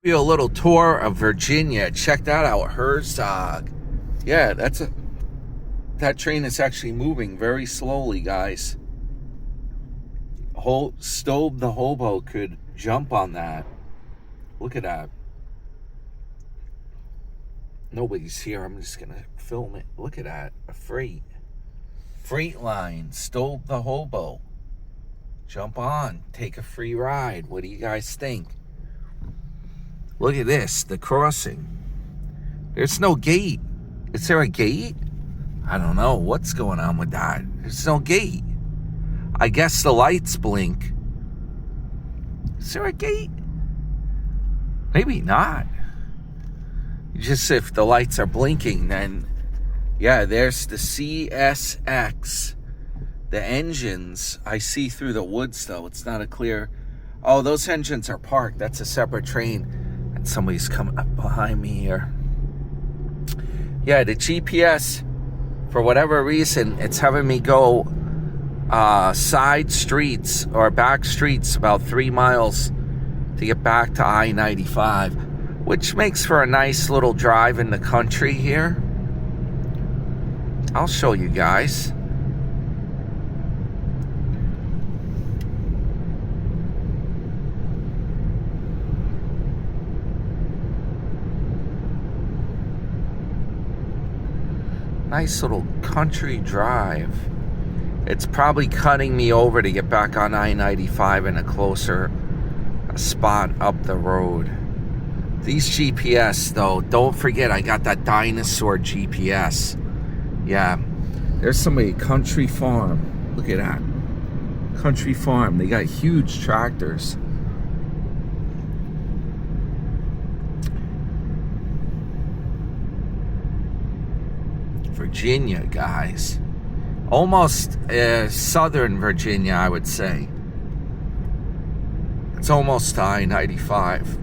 A little tour of Virginia. Check that out, Herzog. Yeah, that train is actually moving very slowly, guys. Stobe the hobo could jump on that. Look at that. Nobody's here. I'm just gonna film it. Look at that. A freight line. Stobe the hobo. Jump on. Take a free ride. What do you guys think? Look at this. The crossing. There's no gate. Is there a gate? I don't know what's going on with that. There's no gate. I guess the lights blink. Is there a gate? Maybe not. Just if the lights are blinking, then yeah, there's the CSX. The engines I see through the woods, though. It's not a clear. Oh, those engines are parked. That's a separate train. And somebody's coming up behind me here. Yeah, the GPS, for whatever reason, it's having me go side streets or back streets about 3 miles to get back to I-95, which makes for a nice little drive in the country here. I'll show you guys. Nice little country drive. It's probably cutting me over to get back on I-95 in a closer spot up the road. These GPS, though, don't forget I got that dinosaur GPS. Yeah, there's somebody, Country Farm. Look at that. Country Farm. They got huge tractors. Virginia, guys. Almost southern Virginia, I would say. It's almost to I-95.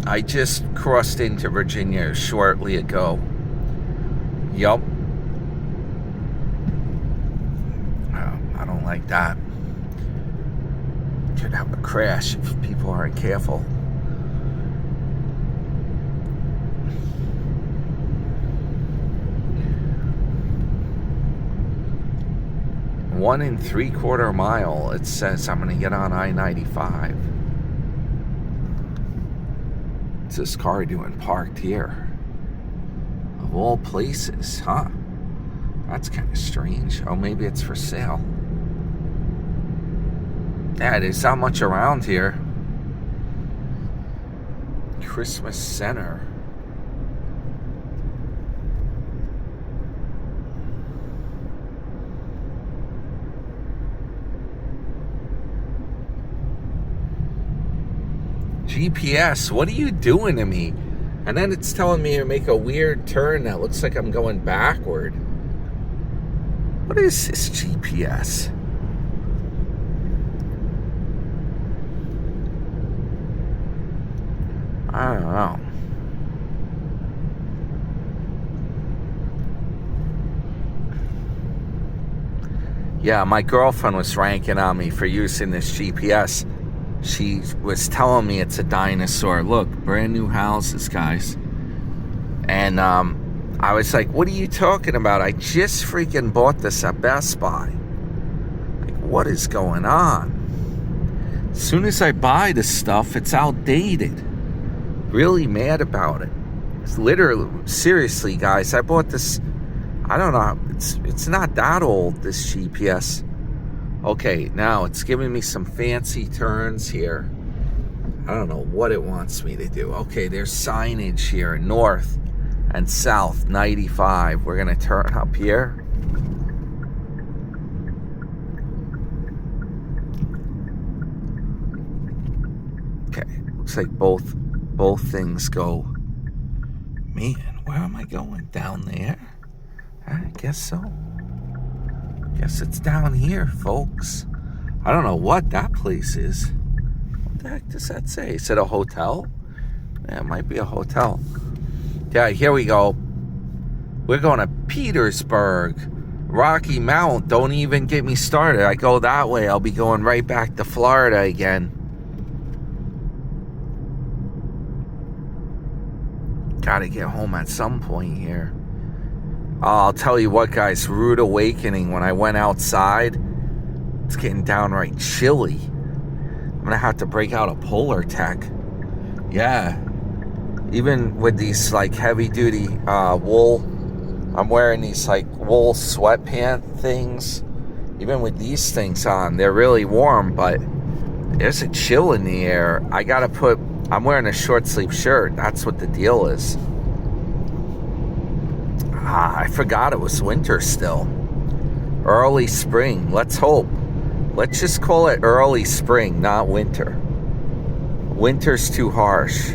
I just crossed into Virginia shortly ago. Yup. I don't like that. Could have a crash if people aren't careful. One and 3/4 mile, it says I'm going to get on I-95. What's this car doing parked here? Of all places, huh? That's kind of strange. Oh, maybe it's for sale. Yeah, there's not much around here. Christmas Center. GPS, what are you doing to me? And then it's telling me to make a weird turn that looks like I'm going backward. What is this GPS? I don't know. Yeah, my girlfriend was ranking on me for using this GPS. She was telling me it's a dinosaur. Look, brand new houses, guys. And I was like, what are you talking about? I just freaking bought this at Best Buy. Like, what is going on? As soon as I buy this stuff, it's outdated. Really mad about it. It's literally, seriously, guys, I bought this, I don't know, it's not that old, this GPS. Okay, now it's giving me some fancy turns here. I don't know what it wants me to do. Okay, there's signage here, north and south, 95. We're gonna turn up here. Okay, looks like both things go. Man, where am I going? Down there? I guess so. Guess it's down here, folks. I don't know what that place is. What the heck does that say? Is it a hotel? Yeah, it might be a hotel. Yeah, here we go. We're going to Petersburg. Rocky Mount. Don't even get me started. I go that way, I'll be going right back to Florida again. Gotta get home at some point here. I'll tell you what, guys, rude awakening. When I went outside, it's getting downright chilly. I'm gonna have to break out a Polar Tech. Yeah, even with these like heavy duty wool, I'm wearing these like wool sweatpant things. Even with these things on, they're really warm, but there's a chill in the air. I'm wearing a short sleeve shirt. That's what the deal is. I forgot it was winter still. Early spring. Let's hope. Let's just call it early spring, not winter. Winter's too harsh.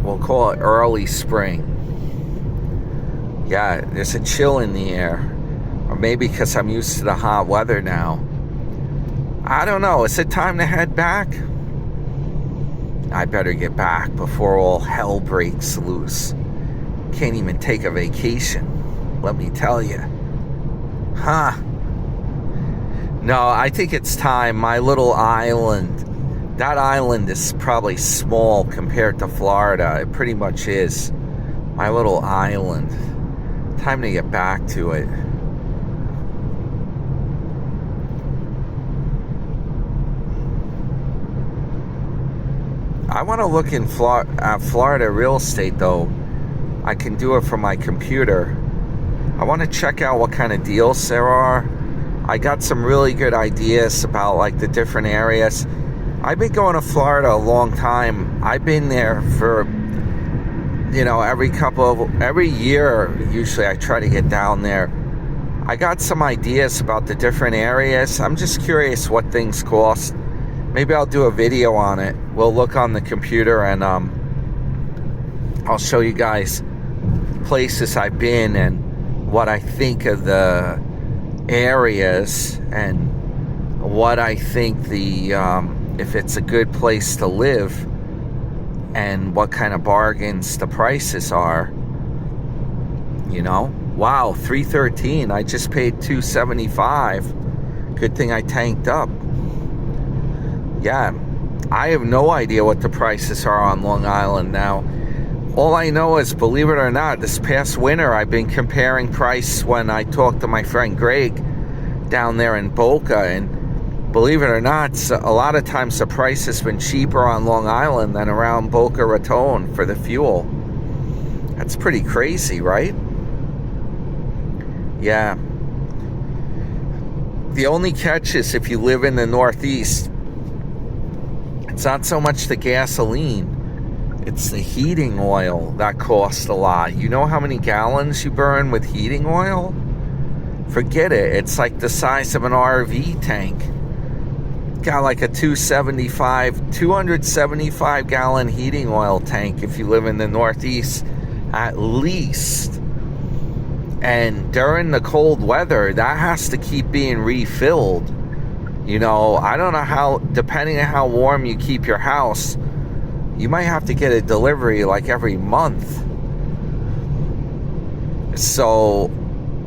We'll call it early spring. Yeah, there's a chill in the air. Or maybe because I'm used to the hot weather now. I don't know. Is it time to head back? I better get back before all hell breaks loose. Can't even take a vacation, let me tell you. Huh. No, I think it's time. My little island. That island is probably small compared to Florida. It pretty much is. My little island. Time to get back to it. I want to look in Florida real estate, though. I can do it from my computer. I want to check out what kind of deals there are. I got some really good ideas about like the different areas. I've been going to Florida a long time. I've been there for, every year, usually I try to get down there. I got some ideas about the different areas. I'm just curious what things cost. Maybe I'll do a video on it. We'll look on the computer and I'll show you guys places I've been and what I think of the areas and what I think if it's a good place to live and what kind of bargains the prices are. Wow, $313. I just paid $275. Good thing I tanked up. Yeah, I have no idea what the prices are on Long Island now. All I know is, believe it or not, this past winter I've been comparing price when I talked to my friend Greg down there in Boca, and believe it or not, a lot of times the price has been cheaper on Long Island than around Boca Raton for the fuel. That's pretty crazy, right? Yeah. The only catch is if you live in the Northeast, it's not so much the gasoline, it's the heating oil that costs a lot. You know how many gallons you burn with heating oil? Forget it. It's like the size of an RV tank. Got like a 275 gallon heating oil tank if you live in the Northeast, at least. And during the cold weather, that has to keep being refilled. I don't know how, depending on how warm you keep your house, you might have to get a delivery like every month. So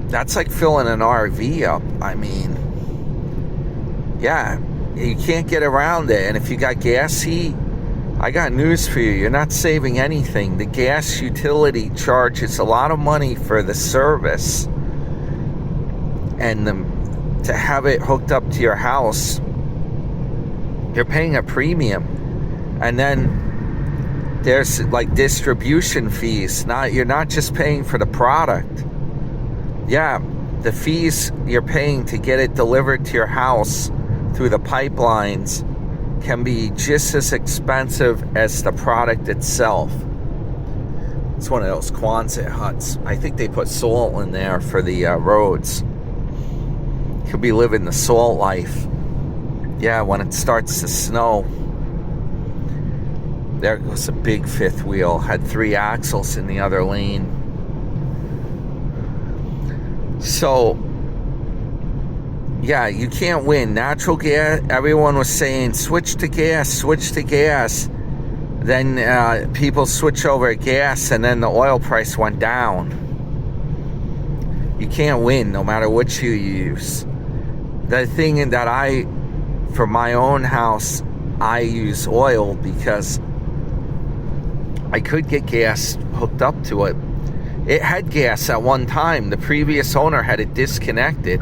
that's like filling an RV up. I mean, yeah, you can't get around it. And if you got gas heat, I got news for you. You're not saving anything. The gas utility charges a lot of money for the service. And to have it hooked up to your house, you're paying a premium. And then there's like distribution fees. You're not just paying for the product. Yeah, the fees you're paying to get it delivered to your house through the pipelines can be just as expensive as the product itself. It's one of those Quonset huts. I think they put salt in there for the roads. Could be living the salt life. Yeah, when it starts to snow. There goes a big fifth wheel. Had 3 axles in the other lane. So, yeah, you can't win. Natural gas, everyone was saying, switch to gas. Then people switch over to gas, and then the oil price went down. You can't win no matter what you use. The thing that for my own house, I use oil because I could get gas hooked up to it. It had gas at one time. The previous owner had it disconnected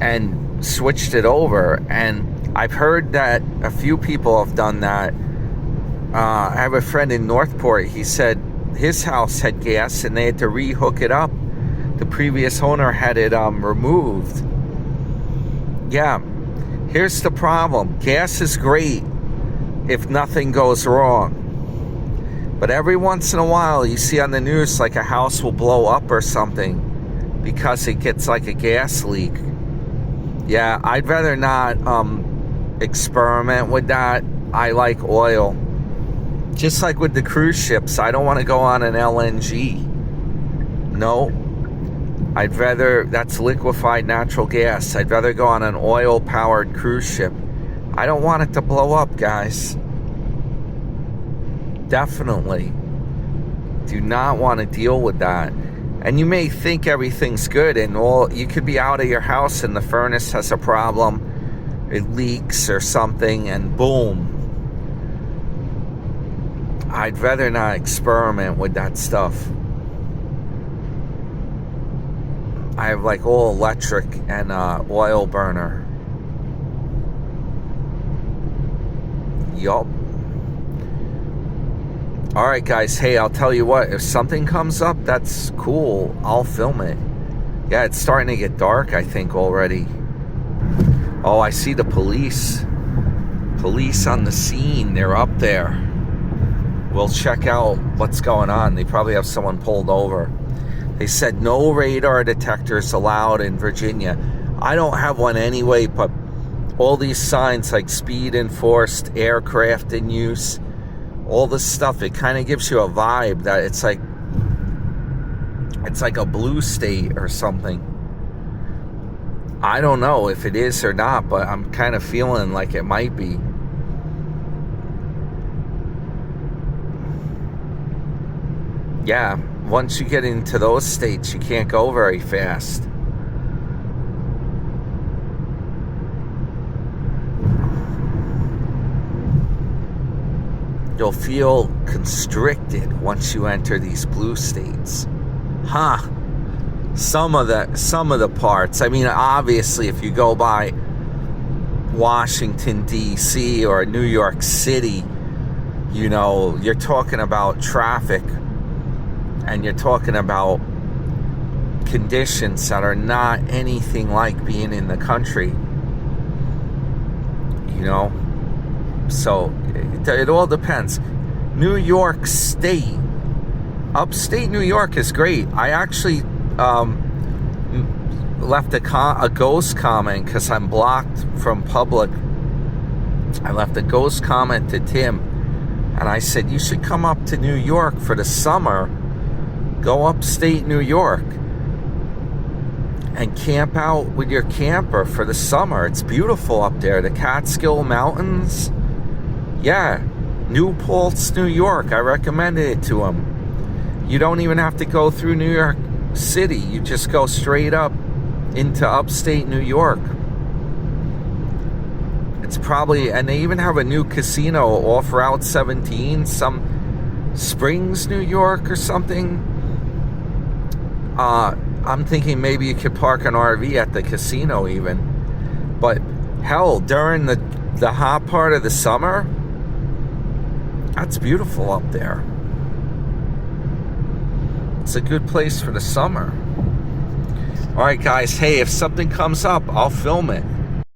and switched it over. And I've heard that a few people have done that. I have a friend in Northport. He said his house had gas and they had to re-hook it up. The previous owner had it removed. Yeah, here's the problem. Gas is great if nothing goes wrong. But every once in a while, you see on the news like a house will blow up or something because it gets like a gas leak. Yeah, I'd rather not experiment with that. I like oil. Just like with the cruise ships, I don't want to go on an LNG. No. I'd rather, that's liquefied natural gas. I'd rather go on an oil-powered cruise ship. I don't want it to blow up, guys. Definitely. Do not want to deal with that. And you may think everything's good, and you could be out of your house and the furnace has a problem. It leaks or something, and boom. I'd rather not experiment with that stuff. I have like all electric and oil burner. Yup. Alright guys, hey, I'll tell you what, if something comes up that's cool, I'll film it. Yeah, it's starting to get dark, I think, already. Oh, I see the police. Police on the scene, they're up there. We'll check out what's going on. They probably have someone pulled over. They said no radar detectors allowed in Virginia. I don't have one anyway, but all these signs like speed enforced, aircraft in use, all this stuff, it kind of gives you a vibe that it's like a blue state or something. I don't know if it is or not, but I'm kind of feeling like it might be. Yeah, once you get into those states, you can't go very fast. You'll feel constricted once you enter these blue states. Huh. Some of the parts. I mean, obviously, if you go by Washington, D.C. or New York City, you know, you're talking about traffic. And you're talking about conditions that are not anything like being in the country. You know? So, it all depends. New York State. Upstate New York is great. I actually left a ghost comment because I'm blocked from public. I left a ghost comment to Tim. And I said, you should come up to New York for the summer. Go upstate New York and camp out with your camper for the summer. It's beautiful up there. The Catskill Mountains. Yeah. New Paltz, New York. I recommended it to him. You don't even have to go through New York City. You just go straight up into upstate New York. It's probably, and they even have a new casino off Route 17, some Springs, New York or something. I'm thinking maybe you could park an RV at the casino even. But hell, during the hot part of the summer, that's beautiful up there. It's a good place for the summer. All right, guys. Hey, if something comes up, I'll film it.